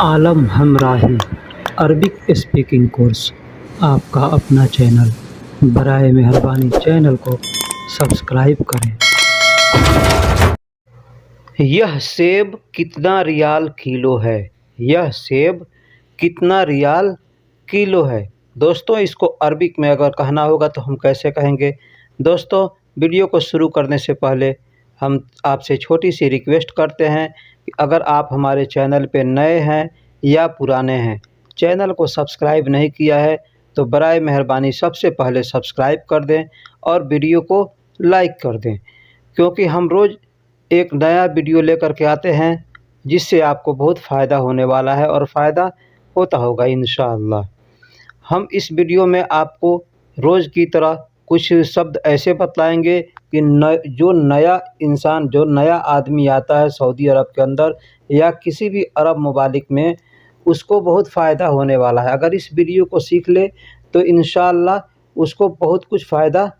आलम हमराही Arabic speaking course आपका अपना channel. बराए मेहरबानी चैनल को सब्सक्राइब करें। यह सेब कितना रियाल किलो है? यह सेब कितना रियाल किलो है? दोस्तों, इसको अरबिक में अगर कहना होगा तो हम कैसे कहेंगे? दोस्तों, वीडियो को शुरू करने से पहले हम आपसे छोटी सी रिक्वेस्ट करते हैं कि अगर आप हमारे चैनल पे नए हैं या पुराने हैं, चैनल को सब्सक्राइब नहीं किया है तो बराए मेहरबानी सबसे पहले सब्सक्राइब कर दें और वीडियो को लाइक कर दें, क्योंकि हम रोज़ एक नया वीडियो लेकर के आते हैं जिससे आपको बहुत फ़ायदा होने वाला है और फ़ायदा होता होगा इंशाअल्लाह। हम इस वीडियो में आपको रोज़ की तरह कुछ शब्द ऐसे बतलाएंगे कि जो नया इंसान, जो नया आदमी आता है सऊदी अरब के अंदर या किसी भी अरब ममालिक में, उसको बहुत फ़ायदा होने वाला है। अगर इस वीडियो को सीख ले तो इंशाअल्लाह उसको बहुत कुछ फ़ायदा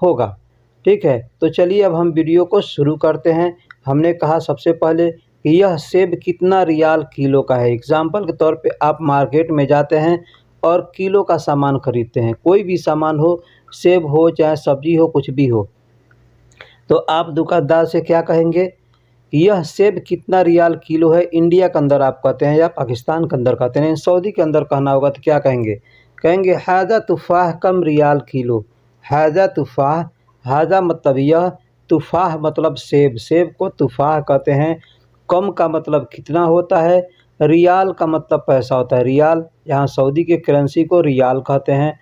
होगा। ठीक है, तो चलिए अब हम वीडियो को शुरू करते हैं। हमने कहा सबसे पहले कि यह सेब कितना रियाल किलो का है। एग्ज़ाम्पल के तौर पे आप मार्केट में जाते हैं और किलो का सामान ख़रीदते हैं, कोई भी सामान हो, सेब हो चाहे सब्ज़ी हो, कुछ भी हो, तो आप दुकानदार से क्या कहेंगे? यह सेब कितना रियाल किलो है। इंडिया के अंदर आप कहते हैं या पाकिस्तान के अंदर कहते हैं, सऊदी के अंदर कहना होगा तो क्या कहेंगे? कहेंगे हाजा तुफ़ाह कम रियाल किलो। हाजा तुफ़ाह, हाजा मतलब यह, तुफ़ाह मतलब सेब, सेब को तुफ़ाह कहते हैं। कम का मतलब कितना होता है, रियाल का मतलब पैसा होता है, रियाल, यहाँ सऊदी के करेंसी को रियाल कहते हैं।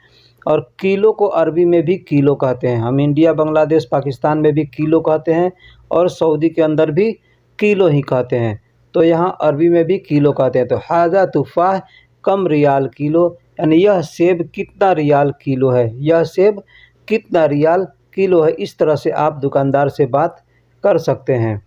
और किलो को अरबी में भी किलो कहते हैं। हम इंडिया, बांग्लादेश, पाकिस्तान में भी किलो कहते हैं और सऊदी के अंदर भी किलो ही कहते हैं, तो यहाँ अरबी में भी किलो कहते हैं। तो हाजा तुफ़ाह कम रियाल किलो, यानी यह सेब कितना रियाल किलो है, यह सेब कितना रियाल किलो है। इस तरह से आप दुकानदार से बात कर सकते हैं।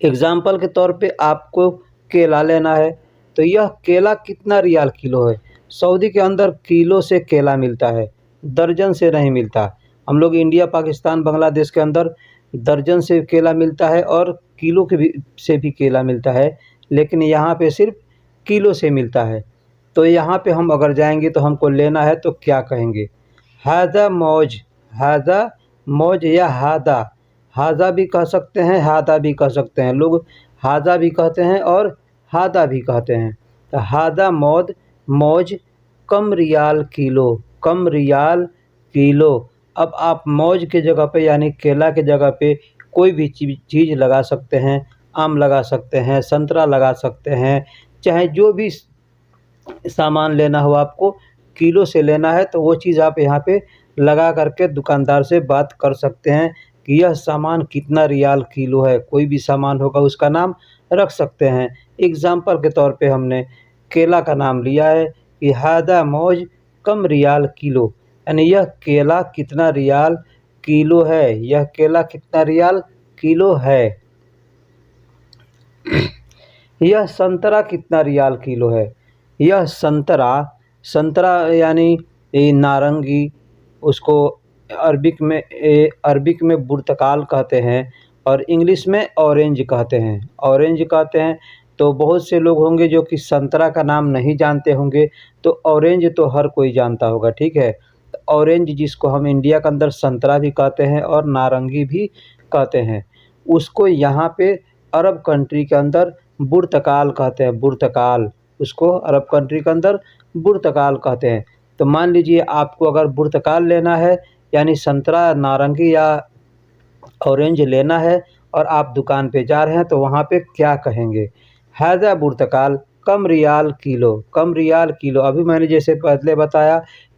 एग्ज़ाम्पल के तौर पे आपको केला लेना है तो यह केला कितना रियाल किलो है। सऊदी के अंदर किलो से केला मिलता है, दर्जन से नहीं मिलता। हम लोग इंडिया, पाकिस्तान, बांग्लादेश के अंदर दर्जन से केला मिलता है और किलो के भी से भी केला मिलता है, लेकिन यहाँ पे सिर्फ किलो से मिलता है। तो यहाँ पे हम अगर जाएंगे तो हमको लेना है तो क्या कहेंगे? हाजा मौज, हाजा मौज या हादा, हाजा भी कह सकते हैं, हादा भी कह सकते हैं। लोग हाजा भी कहते हैं और हादा भी कहते हैं। तो हादा मौज, मौज कम रियाल किलो, कम रियाल किलो। अब आप मौज के जगह पे यानी केला के जगह पे कोई भी चीज़ लगा सकते हैं। आम लगा सकते हैं, संतरा लगा सकते हैं, चाहे जो भी सामान लेना हो आपको, किलो से लेना है तो वो चीज़ आप यहाँ पे लगा करके दुकानदार से बात कर सकते हैं कि यह सामान कितना रियाल किलो है। कोई भी सामान होगा उसका नाम रख सकते हैं। एग्ज़ाम्पल के तौर पे हमने केला का नाम लिया है कि हादा मौज कम रियाल किलो, यानी यह केला कितना रियाल किलो है, यह केला कितना रियाल किलो है। यह संतरा कितना रियाल किलो है। यह संतरा, संतरा यानी नारंगी, उसको अरबिक में बुर्तकाल कहते हैं और इंग्लिश में ऑरेंज कहते हैं, ऑरेंज कहते हैं। तो बहुत से लोग होंगे जो कि संतरा का नाम नहीं जानते होंगे, तो ऑरेंज तो हर कोई जानता होगा। ठीक है, तो ऑरेंज जिसको हम इंडिया के अंदर संतरा भी कहते हैं और नारंगी भी कहते हैं, उसको यहाँ पे अरब कंट्री के अंदर बुर्तकाल कहते हैं। बुर्तकाल, उसको अरब कंट्री के अंदर बुर्तकाल कहते हैं। तो मान लीजिए आपको अगर बुर्तकाल लेना है यानी संतरा, नारंगी या ऑरेंज लेना है और आप दुकान पे जा रहे हैं तो वहाँ पे क्या कहेंगे? हाजा बुर्तकाल कम रियाल किलो, कम रियाल किलो। अभी मैंने जैसे पहले बताया,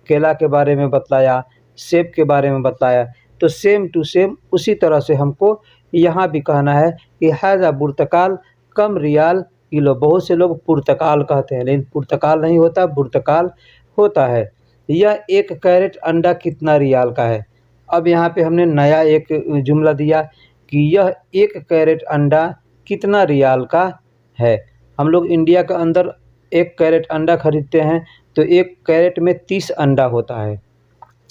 केला के बारे में बतलाया, सेब के बारे में बताया, तो सेम टू सेम उसी तरह से हमको यहाँ भी कहना है कि हाजा बुर्तकाल कम रियाल किलो। बहुत से लोग पुर्तकाल कहते हैं, लेकिन पुर्तकाल नहीं होता, बुर्तकाल होता है। यह 1 कैरेट अंडा कितना रियाल का है। अब यहाँ पे हमने नया एक जुमला दिया कि यह 1 कैरेट अंडा कितना रियाल का है। हम लोग इंडिया के अंदर 1 कैरेट अंडा खरीदते हैं तो 1 कैरेट में 30 अंडा होता है।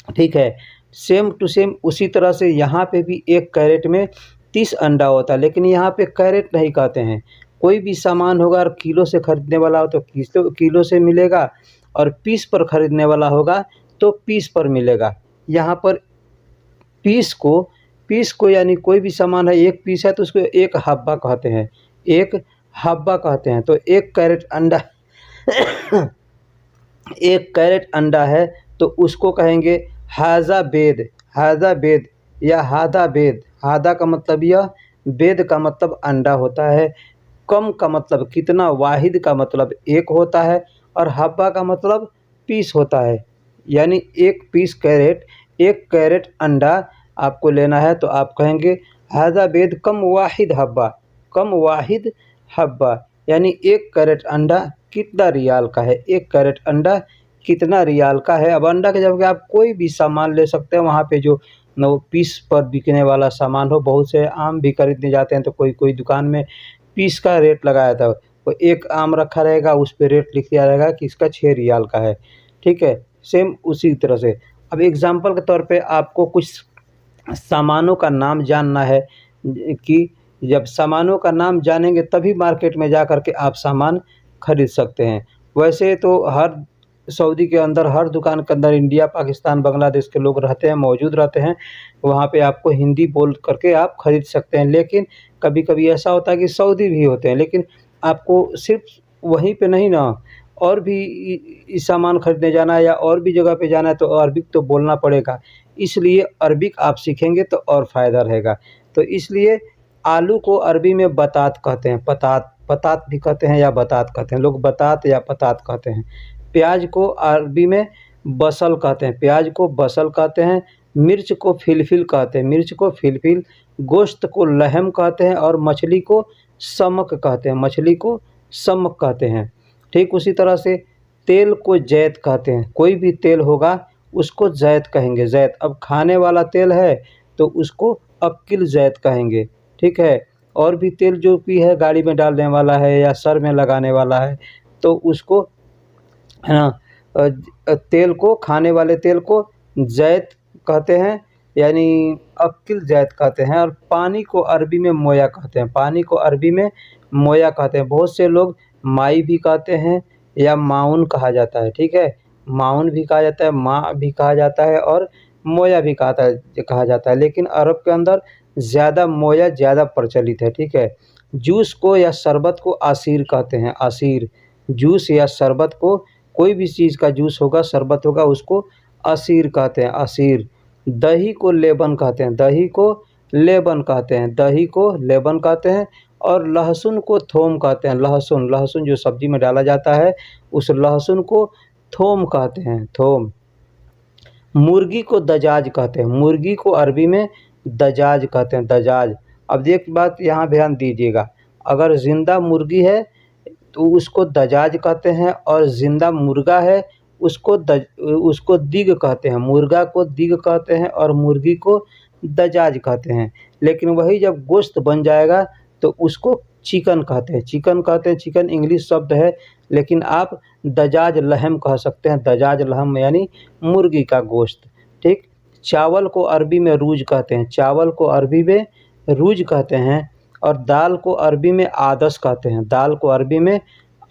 ठीक है, सेम टू सेम उसी तरह से यहाँ पे भी 1 कैरेट में 30 अंडा होता है, लेकिन यहाँ पे कैरेट नहीं कहते हैं, कोई भी सामान होगा और किलो से खरीदने वाला हो तो किलो से मिलेगा, और पीस पर खरीदने वाला होगा तो पीस पर मिलेगा। यहाँ पर पीस को यानी कोई भी सामान है, एक पीस है तो उसको एक हब्बा कहते हैं, एक हब्बा कहते हैं। तो 1 कैरेट अंडा 1 कैरेट अंडा है तो उसको कहेंगे हाजा बेद, हाजा बेद या हादा बेद। हादा का मतलब यह, बेद का मतलब अंडा होता है, कम का मतलब कितना, वाहिद का मतलब एक होता है, और हब्बा का मतलब पीस होता है। यानी 1 कैरेट अंडा आपको लेना है तो आप कहेंगे हाजा बेद कम वाहिद हब्बा, कम वाहिद हब्बा। यानी 1 कैरेट अंडा कितना रियाल का है, 1 कैरेट अंडा कितना रियाल का है। अब अंडा के जगह आप कोई भी सामान ले सकते हैं, वहाँ पे जो न वो पीस पर बिकने वाला सामान हो। बहुत से आम भी खरीदने जाते हैं तो कोई दुकान में पीस का रेट लगाया था, तो एक आम रखा रहेगा, उस पे रेट लिख दिया रहेगा कि इसका 6 रियाल का है, ठीक है। सेम उसी तरह से अब एग्ज़ाम्पल के तौर पे आपको कुछ सामानों का नाम जानना है, कि जब सामानों का नाम जानेंगे तभी मार्केट में जा कर के आप सामान खरीद सकते हैं। वैसे तो हर सऊदी के अंदर हर दुकान के अंदर इंडिया, पाकिस्तान, बांग्लादेश के लोग रहते हैं, मौजूद रहते हैं। वहाँ पे आपको हिंदी बोल करके आप खरीद सकते हैं। लेकिन कभी-कभी ऐसा होता है कि सऊदी भी होते हैं, लेकिन आपको सिर्फ़ वहीं पे नहीं ना, और भी सामान खरीदने जाना है या और भी जगह पे जाना है तो अरबिक तो बोलना पड़ेगा। इसलिए अरबिक आप सीखेंगे तो और फ़ायदा रहेगा। तो इसलिए आलू को अरबी में बतात कहते हैं, पतात, पतात भी कहते हैं या बतात कहते हैं, लोग बतात या पतात कहते हैं। प्याज को अरबी में बसल कहते हैं, प्याज को बसल कहते हैं। मिर्च को फिलफिल कहते हैं, मिर्च को फिलफिल। गोश्त को लहम कहते हैं और मछली को समक कहते हैं, मछली को समक कहते हैं। ठीक उसी तरह से तेल को जैत कहते हैं, कोई भी तेल होगा उसको जैत कहेंगे, जैत। अब खाने वाला तेल है तो उसको अक्किल जैत कहेंगे, ठीक है। और भी तेल जो भी है, गाड़ी में डालने वाला है या सर में लगाने वाला है, तो उसको है ना, तेल को, खाने वाले तेल को जैत कहते हैं, यानी अक्किल जैत कहते हैं। और पानी को अरबी में मोया कहते हैं, पानी को अरबी में मोया कहते हैं। बहुत से लोग माई भी कहते हैं या माउन कहा जाता है, ठीक है। माउन भी कहा जाता है, माँ भी कहा जाता है और मोया भी कहा जाता है। लेकिन अरब के अंदर ज़्यादा मोया ज़्यादा प्रचलित है, ठीक है। जूस को या शरबत को आसीर कहते हैं, आसीर। जूस या शरबत को, कोई भी चीज़ का जूस होगा, शरबत होगा, उसको असीर कहते हैं, असीर। दही को लेबन कहते हैं, दही को लेबन कहते हैं, दही को लेबन कहते हैं। और लहसुन को थोम कहते हैं, लहसुन, लहसुन जो सब्ज़ी में डाला जाता है उस लहसुन को थोम कहते हैं, थोम। मुर्गी को दजाज कहते हैं, मुर्गी को अरबी में दजाज कहते हैं, दजाज। अब एक बात यहाँ ध्यान दीजिएगा, अगर ज़िंदा मुर्गी है तो उसको दजाज कहते हैं, और ज़िंदा मुर्गा है उसको दिग कहते हैं, मुर्गा को दिग कहते हैं और मुर्गी को दजाज कहते हैं। लेकिन वही जब गोश्त बन जाएगा तो उसको चिकन कहते हैं, चिकन कहते हैं। चिकन इंग्लिश शब्द है, लेकिन आप दजाज लहम कह सकते हैं, दजाज लहम यानी मुर्गी का गोश्त, ठीक। चावल को अरबी में रूज कहते हैं, चावल को अरबी में रूज कहते हैं। और दाल को अरबी में आदस कहते हैं, दाल को अरबी में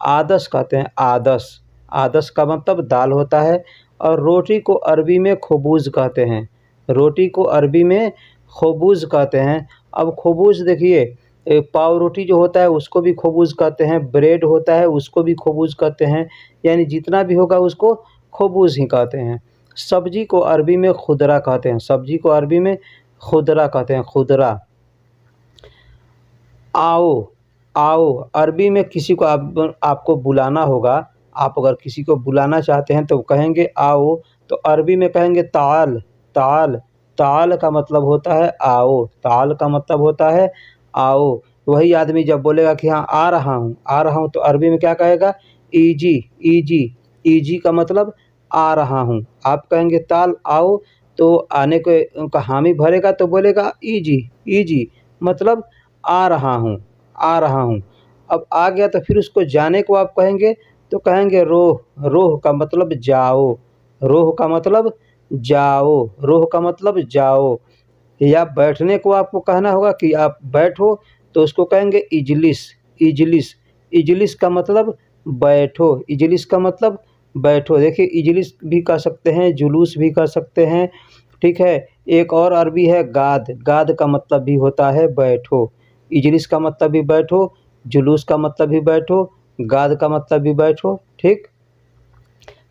आदस कहते हैं, आदस। आदस का मतलब दाल होता है। और रोटी को अरबी में खबूज़ कहते हैं, रोटी को अरबी में खबूज़ कहते हैं। अब खबूज़ देखिए, पाव रोटी जो होता है उसको भी खबूज़ कहते हैं, ब्रेड होता है उसको भी खबूज़ कहते हैं, यानी जितना भी होगा उसको खबूज़ ही कहते हैं। सब्जी को अरबी में खुदरा कहते हैं, सब्जी को अरबी में खुदरा कहते हैं, खुदरा। आओ, आओ अरबी में किसी को आपको बुलाना होगा, आप अगर किसी को बुलाना चाहते हैं तो कहेंगे आओ, तो अरबी में कहेंगे ताल, ताल। ताल का मतलब होता है आओ, ताल का मतलब होता है आओ। वही आदमी जब बोलेगा कि हाँ आ रहा हूँ, आ रहा हूँ, तो अरबी में क्या कहेगा, ईजी, ईजी। ईजी का मतलब आ रहा हूँ। आप कहेंगे ताल आओ, तो आने को का हामी भरेगा तो बोलेगा ईजी, ईजी मतलब आ रहा हूँ, आ रहा हूँ। अब आ गया तो फिर उसको जाने को आप कहेंगे तो कहेंगे रोह, रोह का मतलब जाओ, रोह का मतलब जाओ, रोह का मतलब जाओ। या बैठने को आपको कहना होगा कि आप बैठो, तो उसको कहेंगे इजलिस, इजलिस। इजलिस का मतलब बैठो, इजलिस का मतलब बैठो। देखिए इजलिस भी कह सकते हैं, जुलूस भी कह सकते हैं, ठीक है। एक और अरबी है गाद, गाद का मतलब भी होता है बैठो। इजलिस का मतलब भी बैठो, जुलूस का मतलब भी बैठो, गाद का मतलब भी बैठो, ठीक।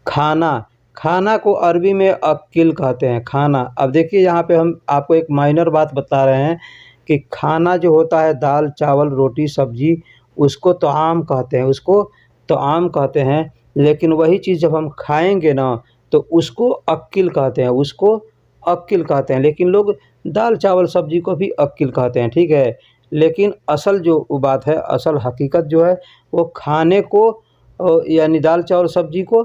खाना, खाना को अरबी में अक्किल कहते हैं, खाना। अब देखिए यहाँ पे हम आपको एक माइनर बात बता रहे हैं कि खाना जो होता है दाल चावल रोटी सब्जी, उसको तोआम कहते हैं, उसको तोआम कहते हैं। लेकिन वही चीज़ जब हम खाएंगे ना तो उसको अक्किल कहते हैं, उसको अक्किल कहते हैं। लेकिन लोग दाल चावल सब्जी को भी अक्किल कहते हैं, ठीक है। लेकिन असल जो बात है, असल हकीकत जो है वो खाने को यानी दाल चावल सब्जी को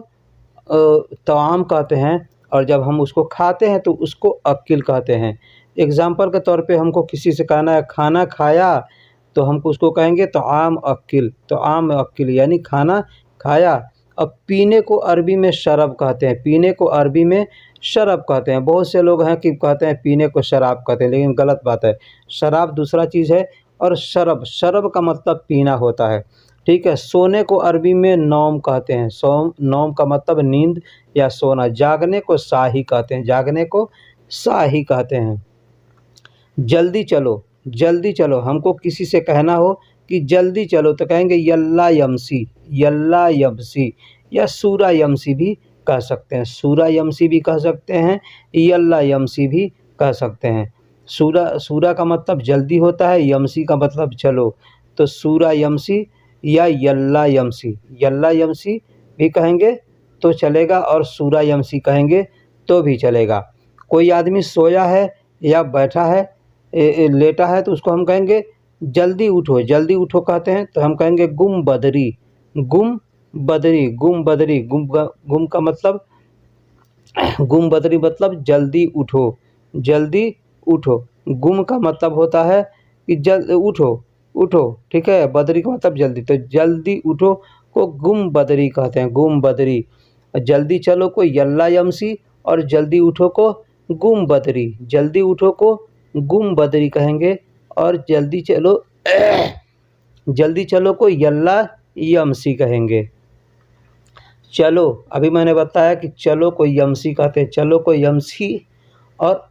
तवाम कहते हैं, और जब हम उसको खाते हैं तो उसको अक्किल कहते हैं। एग्ज़ाम्पल के तौर पे हमको किसी से कहना है खाना खाया, तो हमको उसको कहेंगे तआम अक्किल, तआम अक्किल यानी खाना खाया। अब पीने को अरबी में शरब कहते हैं, पीने को अरबी में शरब कहते हैं। बहुत से लोग हैं कि कहते हैं पीने को शराब कहते हैं, लेकिन गलत बात है। शराब दूसरा चीज़ है और शरब, शरब का मतलब पीना होता है, ठीक है। सोने को अरबी में नौम कहते हैं, नौम का मतलब नींद या सोना। जागने को साही कहते हैं, जागने को साही कहते हैं। जल्दी चलो, जल्दी चलो, हमको किसी से कहना हो कि जल्दी चलो तो कहेंगे यल्ला यमसी, यल्ला यमसी, या सूरा यमसी भी कह सकते हैं, सूरा यमसी भी कह सकते हैं, यल्ला यमसी भी कह सकते हैं। सूरा, सूरा का मतलब जल्दी होता है, यमसी का मतलब चलो, तो सूरा यमसी या यल्ला यमसी, यल्ला यमसी भी कहेंगे तो चलेगा और सूरा यमसी कहेंगे तो भी चलेगा। कोई आदमी सोया है या बैठा है, लेटा है, तो उसको हम कहेंगे जल्दी उठो, जल्दी उठो कहते हैं तो हम कहेंगे गुम बदरी, गुम बदरी, गुम बदरी। गुम का मतलब गुम बदरी मतलब जल्दी उठो, जल्दी उठो। गुम का मतलब होता है कि जल्द उठो, उठो, ठीक है। बदरी का मतलब जल्दी, तो जल्दी उठो को गुम बदरी कहते हैं, गुम बदरी। जल्दी चलो को यल्ला यमसी और जल्दी उठो को गुम बदरी, जल्दी उठो को गुम बदरी कहेंगे और जल्दी चलो जल्दी चलो को यल्ला यमसी कहेंगे। चलो, अभी मैंने बताया कि चलो को यमसी कहते हैं, चलो को यमसी। और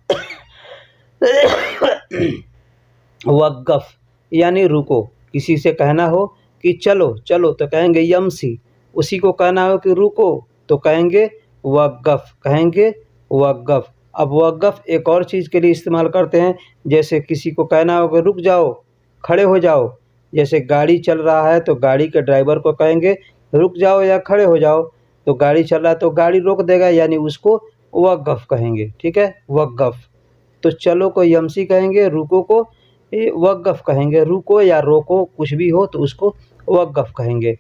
वक़्फ़ यानी रुको, किसी से कहना हो कि चलो चलो तो कहेंगे यमसी, उसी को कहना हो कि रुको तो कहेंगे वक़्फ़, कहेंगे वक़्फ़। अब वक़्फ़ एक और चीज़ के लिए इस्तेमाल करते हैं, जैसे किसी को कहना हो कि रुक जाओ, खड़े हो जाओ। जैसे गाड़ी चल रहा है तो गाड़ी के ड्राइवर को कहेंगे रुक जाओ या खड़े हो जाओ, तो गाड़ी चल रहा है तो गाड़ी रोक देगा, यानी उसको वक़्फ़ कहेंगे, ठीक है, वक़्फ़। तो चलो को यमसी कहेंगे, रुको को वक़्फ़ कहेंगे, रुको या रोको कुछ भी हो तो उसको वक़्फ़ कहेंगे।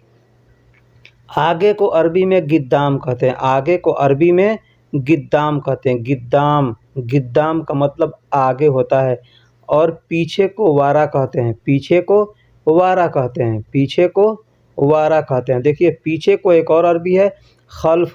आगे को अरबी में गिद्दाम कहते हैं, आगे को अरबी में गिद्दाम कहते हैं, गिद्दाम, गिद्दाम का मतलब आगे होता है। और पीछे को वारा कहते हैं, पीछे को वारा कहते हैं, पीछे को वारा कहते हैं। देखिए पीछे को एक और अरबी है खल्फ,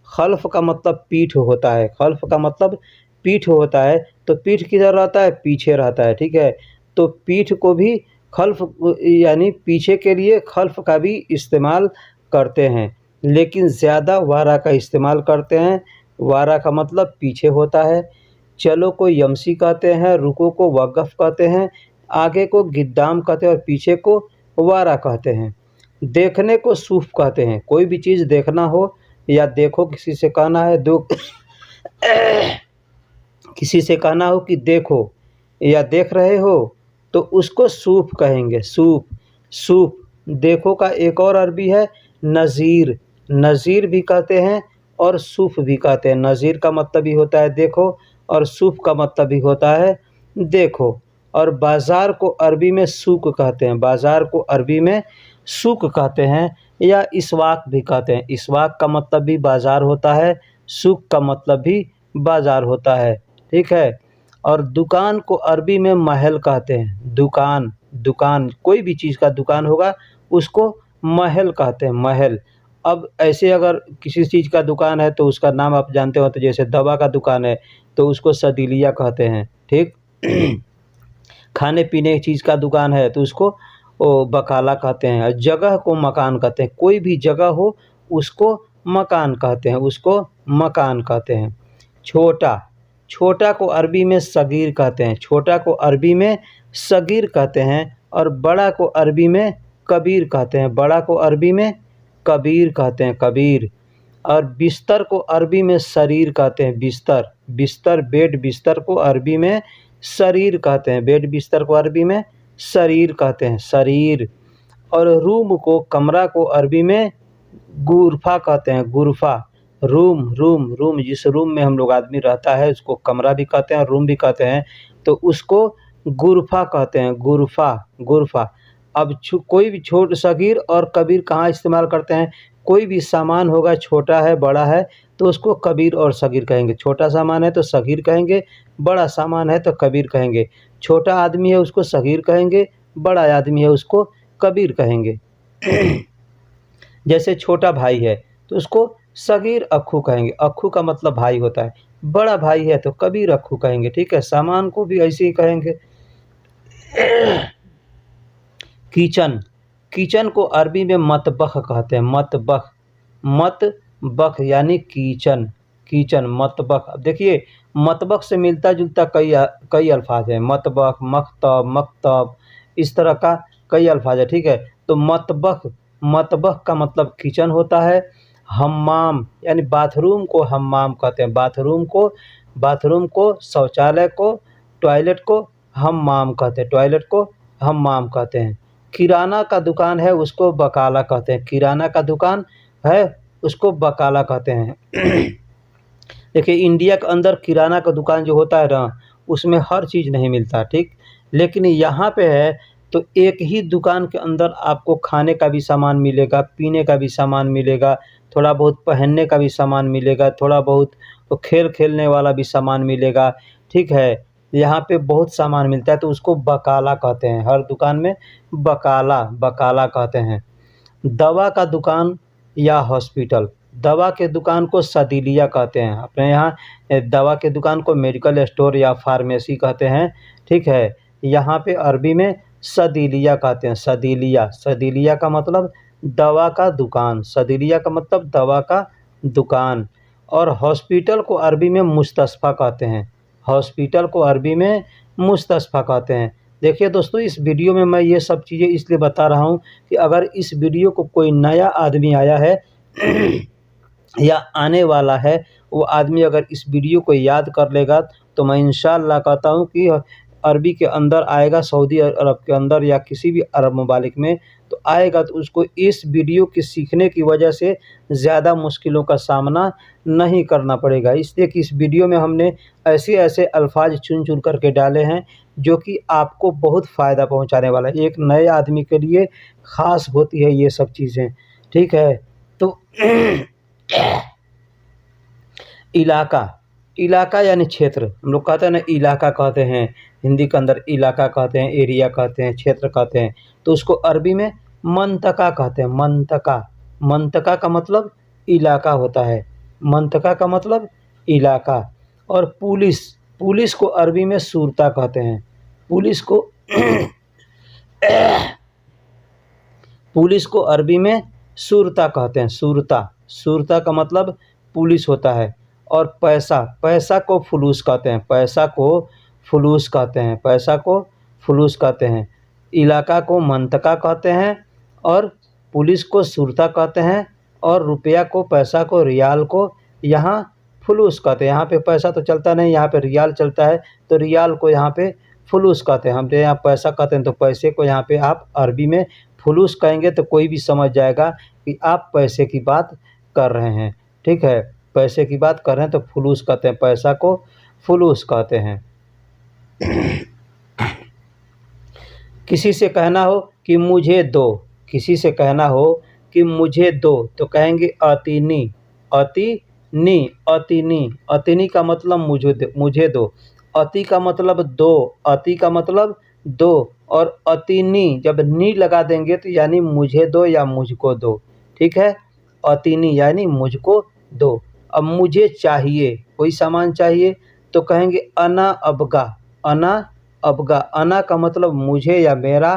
खल्फ का मतलब पीठ होता है, खल्फ का मतलब पीठ होता है। तो पीठ किधर रहता है, पीछे रहता है, ठीक है। तो पीठ को भी खल्फ यानी पीछे के लिए खल्फ का भी इस्तेमाल करते हैं, लेकिन ज़्यादा वारा का इस्तेमाल करते हैं। वारा का मतलब पीछे होता है। चलो को यमसी कहते हैं, रुको को वक़्फ़ कहते हैं, आगे को गिद्दाम कहते हैं और पीछे को वारा कहते हैं। देखने को सूफ़ कहते हैं, कोई भी चीज़ देखना हो या देखो, किसी से कहना है दो किसी से कहना हो कि देखो या देख रहे हो तो उसको सूफ़ कहेंगे, सूफ़, सूफ़। देखो का एक और अरबी है नज़ीर, नज़ीर भी कहते हैं और सूफ़ भी कहते हैं। नज़ीर का मतलब भी होता है देखो और सूफ़ का मतलब भी होता है देखो। और बाज़ार को अरबी में सूक़ कहते हैं, बाज़ार को अरबी में सूक़ कहते हैं या इस्वाक भी कहते हैं। इस्वाक का मतलब भी बाज़ार होता है, सूक़ का मतलब भी बाज़ार होता है, ठीक है। और दुकान को अरबी में महल कहते हैं, दुकान, दुकान कोई भी चीज़ का दुकान होगा उसको महल कहते हैं, महल। अब ऐसे अगर किसी चीज़ का दुकान है तो उसका नाम आप जानते हो, तो जैसे दवा का दुकान है तो उसको सदीलिया कहते हैं, ठीक। खाने पीने की चीज़ का दुकान है तो उसको वो बकाला कहते हैं। जगह को मकान कहते हैं। कोई भी जगह हो उसको मकान कहते हैं, उसको मकान कहते हैं। छोटा, छोटा को अरबी में सगीर कहते हैं, छोटा को अरबी में सगीर कहते हैं। और बड़ा को अरबी में कबीर कहते हैं, बड़ा को अरबी में कबीर कहते हैं, कबीर। और बिस्तर को अरबी में शरीर कहते हैं, बिस्तर, बिस्तर बेड, बिस्तर को अरबी में शरीर कहते हैं, बेड बिस्तर को अरबी में शरीर कहते हैं, शरीर। और रूम को, कमरा को अरबी में गुरफा कहते हैं, गुरफा। रूम, रूम, रूम जिस रूम में हम लोग आदमी रहता है उसको कमरा भी कहते हैं, रूम भी कहते हैं, तो उसको गुरफा कहते हैं, गुरफा, गुरफा। अब कोई भी छोट सगीर और कबीर कहाँ इस्तेमाल करते हैं? कोई भी सामान होगा, छोटा है बड़ा है तो उसको कबीर और सगीर कहेंगे। छोटा सामान है तो सगीर कहेंगे, बड़ा सामान है तो कबीर कहेंगे। छोटा आदमी है उसको सगीर कहेंगे, बड़ा आदमी है उसको कबीर कहेंगे। जैसे छोटा भाई है तो उसको सगीर अक्खू कहेंगे, अक्खू का मतलब भाई होता है। बड़ा भाई है तो कबीर अक्खू कहेंगे, ठीक है। सामान को भी ऐसे ही कहेंगे। किचन, किचन को अरबी में मतबख कहते हैं, मतबख, मतबख यानी किचन, किचन, मतबख। अब देखिए मतबख से मिलता जुलता कई अल्फाज हैं, मतबख, मकतब, मकतब, इस तरह का कई अल्फाज है, ठीक है। तो मतबख, मतबख का मतलब किचन होता है। हम्माम यानी बाथरूम को हम्माम कहते हैं, बाथरूम को, बाथरूम को, शौचालय को, टॉयलेट को हम्माम कहते हैं, टॉयलेट को हम्माम कहते हैं। किराना का दुकान है उसको बकाला कहते हैं, किराना का दुकान है उसको बकाला कहते हैं। देखिए इंडिया के अंदर किराना का दुकान जो होता है ना उसमें हर चीज़ नहीं मिलता, ठीक। लेकिन यहाँ पे है तो एक ही दुकान के अंदर आपको खाने का भी सामान मिलेगा, पीने का भी सामान मिलेगा, थोड़ा बहुत पहनने का भी सामान मिलेगा, थोड़ा बहुत खेल खेलने वाला भी सामान मिलेगा, ठीक है। यहाँ पे बहुत सामान मिलता है तो उसको बकाला कहते हैं, हर दुकान में बकाला, बकाला कहते हैं। दवा का दुकान या हॉस्पिटल, दवा के दुकान को सदीलिया कहते हैं। अपने यहाँ दवा के दुकान को मेडिकल स्टोर या फार्मेसी कहते हैं, ठीक है। यहाँ पे अरबी में सदीलिया कहते हैं, सदीलिया, सदीलिया का मतलब दवा का दुकान, सदीलिया का मतलब दवा का दुकान। और हॉस्पिटल को अरबी में मुस्तशफ़ा कहते हैं, हॉस्पिटल को अरबी में मुस्तशफ़ा कहते हैं। देखिए दोस्तों इस वीडियो में मैं ये सब चीज़ें इसलिए बता रहा हूँ कि अगर इस वीडियो को कोई नया आदमी आया है या आने वाला है, वो आदमी अगर इस वीडियो को याद कर लेगा तो मैं इंशाअल्लाह कहता हूँ कि अरबी के अंदर आएगा, सऊदी अरब के अंदर या किसी भी अरब ममालिक में तो आएगा तो उसको इस वीडियो के सीखने की वजह से ज़्यादा मुश्किलों का सामना नहीं करना पड़ेगा। इसलिए कि इस वीडियो में हमने ऐसे ऐसे अल्फाज चुन चुन करके डाले हैं जो कि आपको बहुत फ़ायदा पहुंचाने वाला है। एक नए आदमी के लिए ख़ास होती है ये सब चीज़ें, ठीक है। तो इलाका, इलाका यानी क्षेत्र, हम लोग कहते हैं ना इलाका कहते हैं, हिंदी के अंदर इलाका कहते हैं, एरिया कहते हैं, क्षेत्र कहते हैं। तो उसको अरबी में मंतका कहते हैं, मंतका, मंतका का मतलब इलाका होता है, मंतका का मतलब इलाका। और पुलिस, पुलिस को अरबी में सूरता कहते हैं, पुलिस को पुलिस को अरबी में सूरता कहते हैं, सूरता, सूरता का मतलब पुलिस होता है। और पैसा, पैसा को फुलूस कहते हैं, पैसा को फुलूस कहते हैं, पैसा को फुलूस कहते हैं। इलाका को मंतका कहते हैं और पुलिस को सूरता कहते हैं और रुपया को, पैसा को, रियाल को यहाँ फुलूस कहते हैं। यहाँ पे पैसा तो चलता नहीं, यहाँ पे रियाल चलता है तो रियाल को यहाँ पे फुलूस कहते हैं। हम तो यहाँ पैसा कहते हैं तो पैसे को यहाँ पे आप अरबी में फुलूस कहेंगे तो कोई भी समझ जाएगा कि आप पैसे की बात कर रहे हैं, ठीक है। पैसे की बात कर रहे हैं तो फुलूस कहते हैं, पैसा को फुलूस कहते हैं। किसी से कहना हो कि मुझे दो, किसी से कहना हो कि मुझे दो तो कहेंगे अतीनी, अतीनी, अतीनी, अतीनी का मतलब मुझे दो, अति का मतलब दो, अति का मतलब दो। और अतीनी जब नी लगा देंगे तो यानी मुझे दो या मुझको दो, ठीक है। अतीनी यानी मुझको दो। अब मुझे चाहिए, कोई सामान चाहिए तो कहेंगे अना अबगा, अना अबगा, अना का मतलब मुझे या मेरा,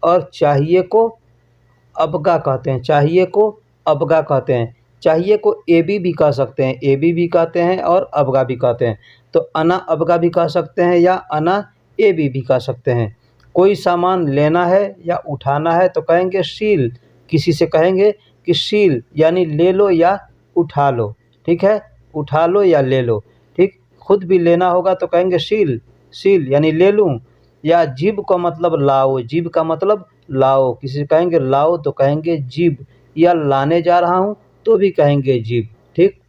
और चाहिए को अबगा कहते हैं, चाहिए को अबगा कहते हैं। चाहिए को एबी भी कह सकते हैं, एबी भी कहते हैं और अबगा भी कहते हैं। तो अना अबगा भी कह सकते हैं या अना एबी भी कह सकते हैं। कोई सामान लेना है या उठाना है तो कहेंगे शील। किसी से कहेंगे कि शील यानी ले लो या उठा लो, ठीक है, उठा लो या ले लो, ठीक। खुद भी लेना होगा तो कहेंगे शील, शील यानी ले लूँ। या जीभ का मतलब लाओ, जीभ का मतलब लाओ। किसी से कहेंगे लाओ तो कहेंगे जीभ, या लाने जा रहा हूँ तो भी कहेंगे जीभ, ठीक।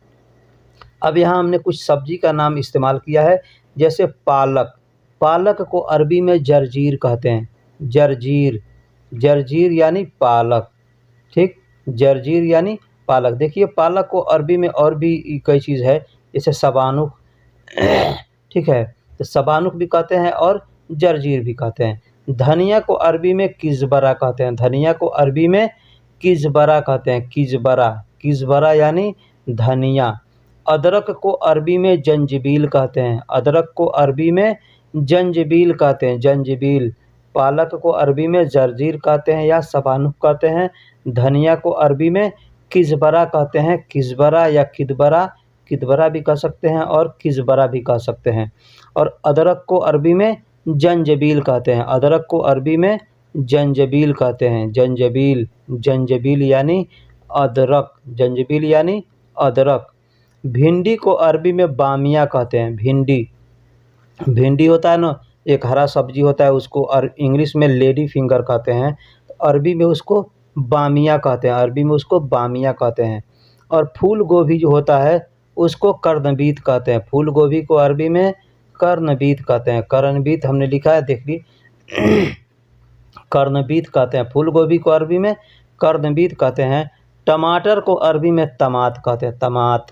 अब यहाँ हमने कुछ सब्जी का नाम इस्तेमाल किया है, जैसे पालक। पालक को अरबी में जर्जीर कहते हैं, जर्जीर, जर्जीर यानी पालक, ठीक। जर्जीर यानी पालक। देखिए पालक को अरबी में और भी कई चीज़ है, जैसे सबानुक, ठीक है, तो सबानुक भी कहते हैं और जर्जीर भी कहते हैं। धनिया को अरबी में किज़बरा कहते हैं, धनिया को अरबी में किज़बरा कहते हैं, किज़बरा, किज़बरा यानी धनिया। अदरक को अरबी में जंजीबील कहते हैं, अदरक को अरबी में जंजीबील कहते हैं, जंजीबील। पालक को अरबी में जर्जीर कहते हैं या सबानुक कहते हैं। धनिया को अरबी में किज़बरा कहते हैं, किज़बरा या किदबरा, किदबरा भी कह सकते हैं और किज़बरा भी कह सकते हैं। और अदरक को अरबी में जंजीबील कहते हैं, अदरक को अरबी में जंजीबील कहते हैं, जंजीबील, जंजीबील यानी अदरक, जंजीबील यानी अदरक। भिंडी को अरबी में बामिया कहते हैं, भिंडी, भिंडी होता है ना, एक हरा सब्जी होता है, उसको और इंग्लिश में लेडी फिंगर कहते हैं, तो अरबी में उसको बामिया कहते हैं, अरबी में उसको बामिया कहते हैं। और फूल गोभी जो होता है उसको कर्णबीत कहते हैं, फूल गोभी को अरबी में कर्णबीत कहते हैं, कर्णबीत हमने लिखा है, देख ली, कर्णबीत कहते हैं। फूल गोभी को अरबी में कर्णबीत कहते हैं। टमाटर को अरबी में तमात कहते हैं, तमात,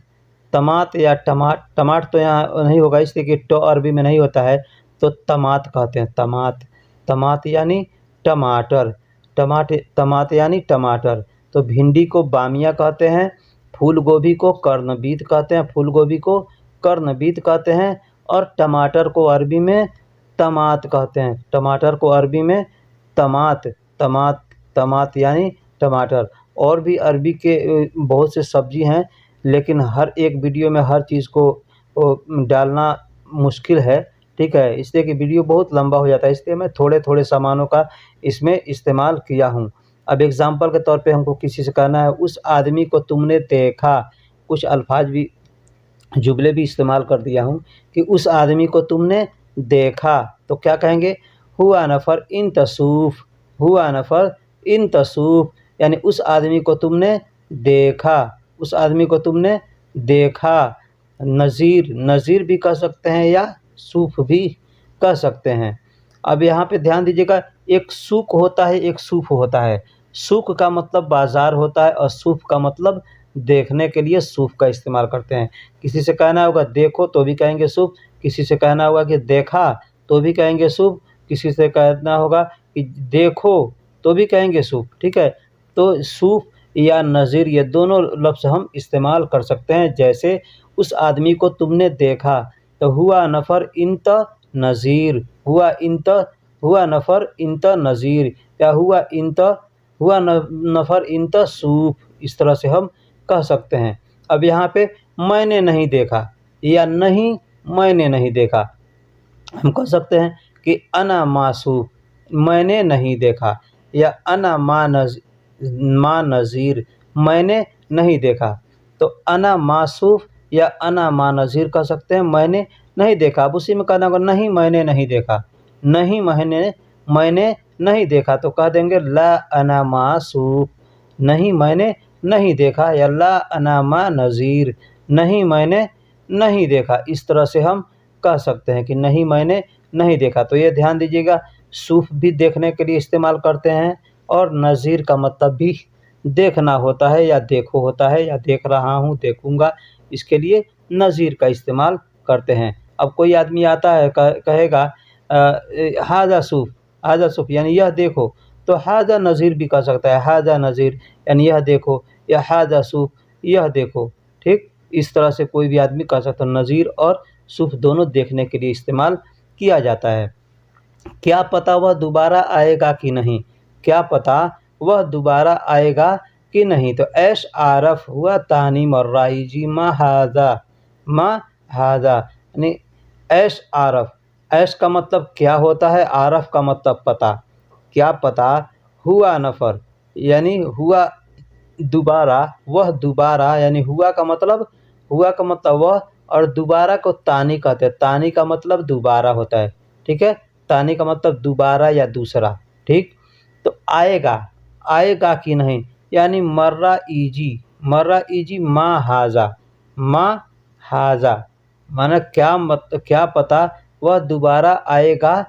तमात या टमाट तो यहाँ नहीं होगा इसलिए कि टो अरबी में नहीं होता है, तो तमात कहते हैं, तमात, तमात यानी टमाटर, तमात यानी टमाटर। तो भिंडी को बामिया कहते हैं, फूल गोभी को कर्णबीत कहते हैं, फूल गोभी को कर्णबीत कहते हैं। और टमाटर को अरबी में तमात कहते हैं, टमाटर को अरबी में तमात, तमात, तमात यानी टमाटर। और भी अरबी के बहुत से सब्जी हैं, लेकिन हर एक वीडियो में हर चीज़ को डालना मुश्किल है, ठीक है, इसलिए कि वीडियो बहुत लंबा हो जाता है, इसलिए मैं थोड़े थोड़े सामानों का इसमें इस्तेमाल किया हूँ। अब एग्ज़ाम्पल के तौर पे हमको किसी से कहना है उस आदमी को तुमने देखा, कुछ अल्फाज भी, जुमले भी इस्तेमाल कर दिया हूँ कि उस आदमी को तुमने देखा, तो क्या कहेंगे, हुआ नफ़र इन तसूफ़, हुआ नफ़र इन तसूफ़, यानी उस आदमी को तुमने देखा, उस आदमी को तुमने देखा। नज़ीर, नज़ीर भी कह सकते हैं या सूफ़ भी कह सकते हैं। अब यहाँ पे ध्यान दीजिएगा, एक सूक होता है, एक सूफ़ होता है। सूक का मतलब बाज़ार होता है और सूफ़ का मतलब देखने के लिए सूफ़ का इस्तेमाल करते हैं। किसी से कहना होगा देखो तो भी कहेंगे सूफ़, किसी से कहना होगा कि देखा तो भी कहेंगे सूफ़, किसी से कहना होगा कि देखो तो भी कहेंगे सूफ़, ठीक है। तो सूफ़ या नज़ीर ये दोनों लफ्ज़ हम इस्तेमाल कर सकते हैं। जैसे उस आदमी को तुमने देखा, तो हुआ नफ़र इंत नज़ीर, हुआ इंत, हुआ नफ़र इंत नज़ीर, या हुआ इंत, हुआ नफ़र इंत सूफ़, इस तरह से हम कह सकते हैं। अब यहाँ पे मैंने नहीं देखा या नहीं मैंने नहीं देखा, हम कह सकते हैं कि अना मासूफ़, मैंने नहीं देखा, या अना मा नज़ीर, मैंने नहीं देखा। तो अना मासूफ़ या अना मा नज़ीर कह सकते हैं, मैंने नहीं देखा। अब उसी में कहना होगा नहीं मैंने नहीं देखा, नहीं मैंने नहीं देखा, तो कह देंगे ला अना मासूफ़, नहीं मैंने नहीं देखा, या ला अना मा नज़ीर, नहीं मैंने नहीं देखा। इस तरह से हम कह सकते हैं कि नहीं मैंने नहीं देखा। तो ये ध्यान दीजिएगा, सूफ़ भी देखने के लिए इस्तेमाल करते हैं और नज़ीर का मतलब भी देखना होता है या देखो होता है, या देख रहा हूँ, देखूँगा, इसके लिए नज़ीर का इस्तेमाल करते हैं। अब कोई आदमी आता है कहेगा हाज़ा सूफ़, हाज़ा सूफ़ यानी यह देखो, तो हाज़ा नज़ीर भी कह सकता है, हाज़ा नज़ीर यानी यह देखो, या हाज़ा सूफ़ यह देखो, ठीक। इस तरह से कोई भी आदमी कह सकता है। नज़ीर और सूफ़ दोनों देखने के लिए इस्तेमाल किया जाता है। क्या पता वह दोबारा आएगा कि नहीं, क्या पता वह दोबारा आएगा कि नहीं। तो ऐश आरफ हुआ तानी मर्राई जी मा हाजा यानी ऐश आरफ। ऐश का मतलब क्या होता है, आरफ का मतलब पता। क्या पता हुआ नफ़र यानी हुआ दोबारा, वह दोबारा यानी हुआ का मतलब वह, और दोबारा को तानी कहते हैं। तानी का मतलब दोबारा होता है, ठीक है। तानी का मतलब दोबारा या दूसरा, ठीक। तो आएगा कि नहीं यानी मर्रा इजी मा हाजा माना क्या पता वह दोबारा आएगा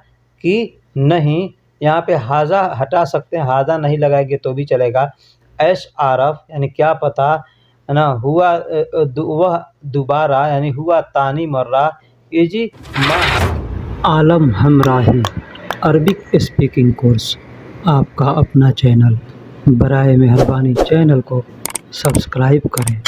कि नहीं। यहाँ पे हाजा हटा सकते हैं, हाजा नहीं लगाएंगे तो भी चलेगा। ऐश आरफ यानी क्या पता है ना, हुआ वह दोबारा यानी हुआ तानी मर्रा इजी मा। आलम हमराही अरबिक स्पीकिंग कोर्स, आपका अपना चैनल। बराए मेहरबानी चैनल को सब्सक्राइब करें।